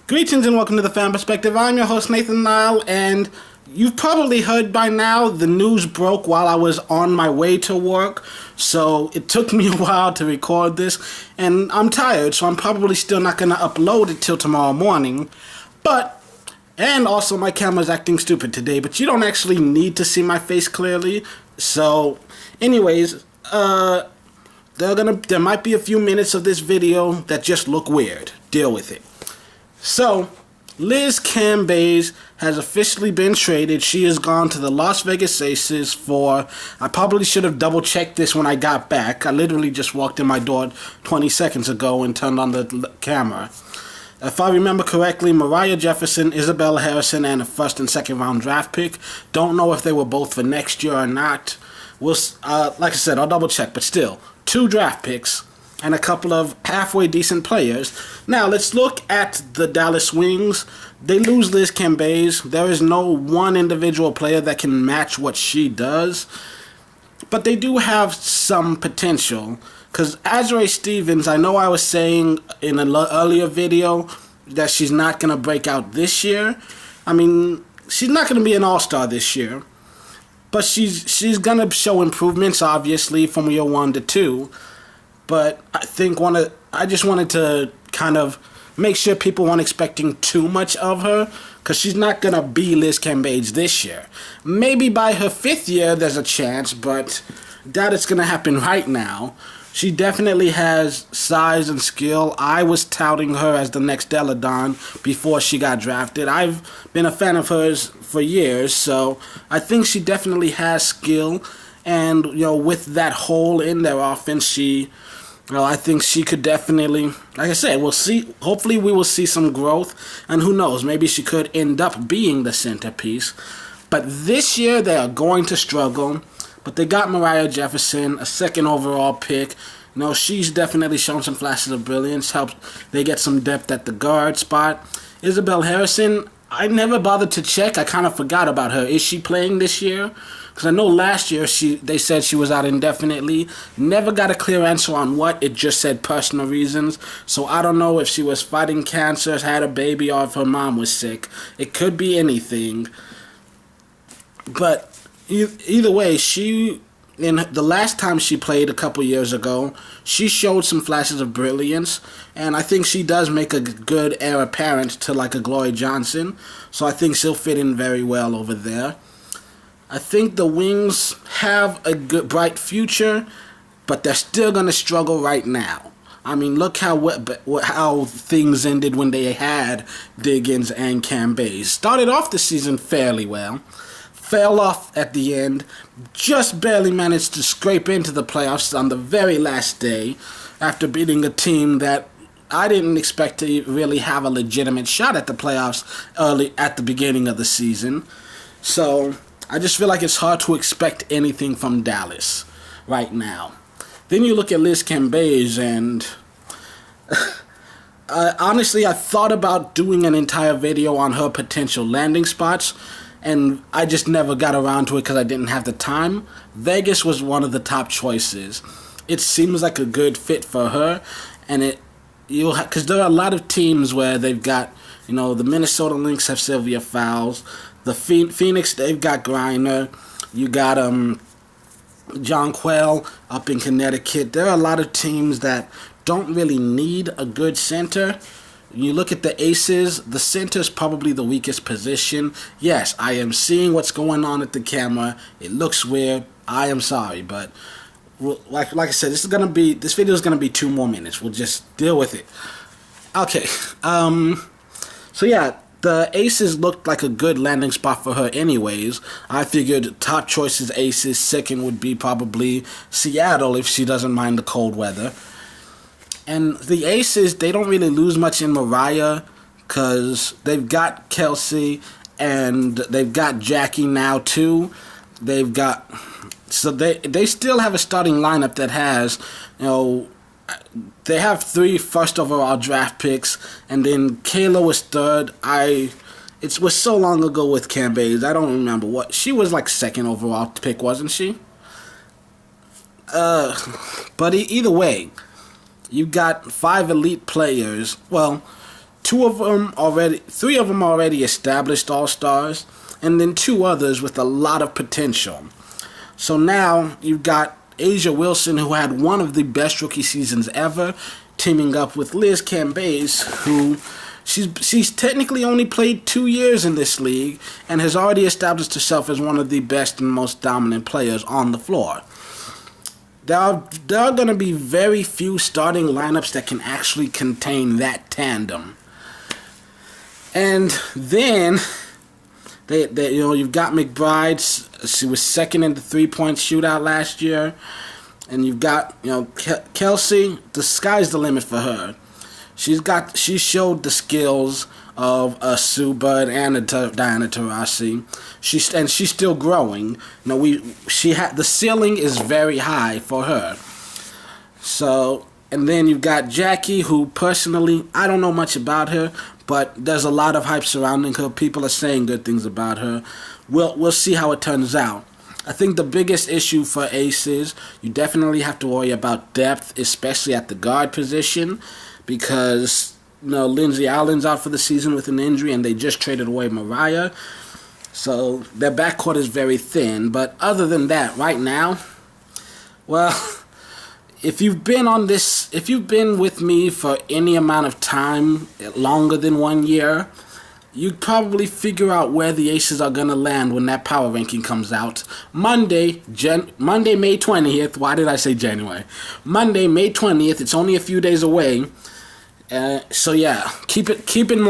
Greetings and welcome to the Fan Perspective. I'm your host Nathan Nile, and you've probably heard by now the news broke while I was on my way to work, so it took me a while to record this, and I'm tired, so I'm probably still not going to upload it till tomorrow morning, and also my camera's acting stupid today, but you don't actually need to see my face clearly, so anyways, there might be a few minutes of this video that just look weird. Deal with it. So, Liz Cambage has officially been traded. She has gone to the Las Vegas Aces for, I probably should have double checked this when I got back. I literally just walked in my door 20 seconds ago and turned on the camera. If I remember correctly, Mariah Jefferson, Isabel Harrison, and a first and second round draft pick. Don't know if they were both for next year or not. We'll, like I said, I'll double check, but still, 2 draft picks and a couple of halfway decent players. Now, let's look at the Dallas Wings. They lose Liz Cambage. There is no one individual player that can match what she does. But they do have some potential. Because Azrae Stevens, I know I was saying in an earlier video that she's not going to break out this year. I mean, she's not going to be an all-star this year. But she's going to show improvements, obviously, from year 1 to 2. But I think I just wanted to kind of make sure people weren't expecting too much of her, because she's not going to be Liz Cambage this year. Maybe by her 5th year there's a chance, but that it's going to happen right now. She definitely has size and skill. I was touting her as the next Deladon before she got drafted. I've been a fan of hers for years, so I think she definitely has skill. And, with that hole in their offense, I think she could definitely, like I said, we'll see. Hopefully we will see some growth. And who knows, maybe she could end up being the centerpiece. But this year they are going to struggle. But they got Mariah Jefferson, a 2nd overall pick. She's definitely shown some flashes of brilliance. Helped they get some depth at the guard spot. Isabel Harrison, I never bothered to check. I kind of forgot about her. Is she playing this year? Because I know last year they said she was out indefinitely. Never got a clear answer on what. It just said personal reasons. So I don't know if she was fighting cancer, had a baby, or if her mom was sick. It could be anything. But either way, in the last time she played a couple years ago, she showed some flashes of brilliance, and I think she does make a good heir apparent to like a Glory Johnson, so I think she'll fit in very well over there. I think the Wings have a good, bright future, but they're still going to struggle right now. I mean, look how things ended when they had Diggins and Cambage. Started off the season fairly well. Fell off at the end, just barely managed to scrape into the playoffs on the very last day after beating a team that I didn't expect to really have a legitimate shot at the playoffs early at the beginning of the season. So I just feel like it's hard to expect anything from Dallas right now. Then you look at Liz Cambage, and honestly, I thought about doing an entire video on her potential landing spots, and I just never got around to it because I didn't have the time. Vegas was one of the top choices. It seems like a good fit for her, and because there are a lot of teams where they've got, the Minnesota Lynx have Sylvia Fowles, the Phoenix, they've got Griner, you got John Quell up in Connecticut. There are a lot of teams that don't really need a good center. You look at the Aces, the center is probably the weakest position. Yes, I am seeing what's going on at the camera. It looks weird. I am sorry, but like I said, this video is gonna be 2 more minutes. We'll just deal with it. Okay. So yeah, the Aces looked like a good landing spot for her anyways. I figured top choice is Aces. 2nd would be probably Seattle if she doesn't mind the cold weather. And the Aces, they don't really lose much in Mariah because they've got Kelsey and they've got Jackie now too. So they still have a starting lineup that has, they have 3 first overall draft picks, and then Kayla was 3rd. It was so long ago with Cambage, I don't remember what. She was like 2nd overall pick, wasn't she? But either way, you got 5 elite players. Well, three of them already established all-stars, and then 2 others with a lot of potential. So now you've got Asia Wilson, who had one of the best rookie seasons ever, teaming up with Liz Cambage, who she's technically only played 2 years in this league and has already established herself as one of the best and most dominant players on the floor. There are going to be very few starting lineups that can actually contain that tandem. And then you've got McBride. She was second in the 3-point shootout last year. And you've got, Kelsey. The sky's the limit for her. She showed the skills of a Sue Bird and a Diana Taurasi. She's still growing. The ceiling is very high for her. So, and then you've got Jackie, who personally I don't know much about her, but there's a lot of hype surrounding her. People are saying good things about her. We'll see how it turns out. I think the biggest issue for Ace is you definitely have to worry about depth, especially at the guard position, because Lindsay Allen's out for the season with an injury, and they just traded away Mariah. So their backcourt is very thin. But other than that, right now, well, if you've been with me for any amount of time, longer than 1 year, you'd probably figure out where the Aces are going to land when that power ranking comes out. Monday, May 20th. Why did I say January? Monday, May 20th. It's only a few days away. So yeah, keep an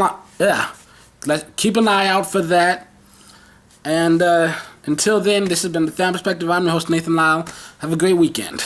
eye out for that. And until then, this has been the Fan Perspective. I'm your host, Nathan Lyle. Have a great weekend.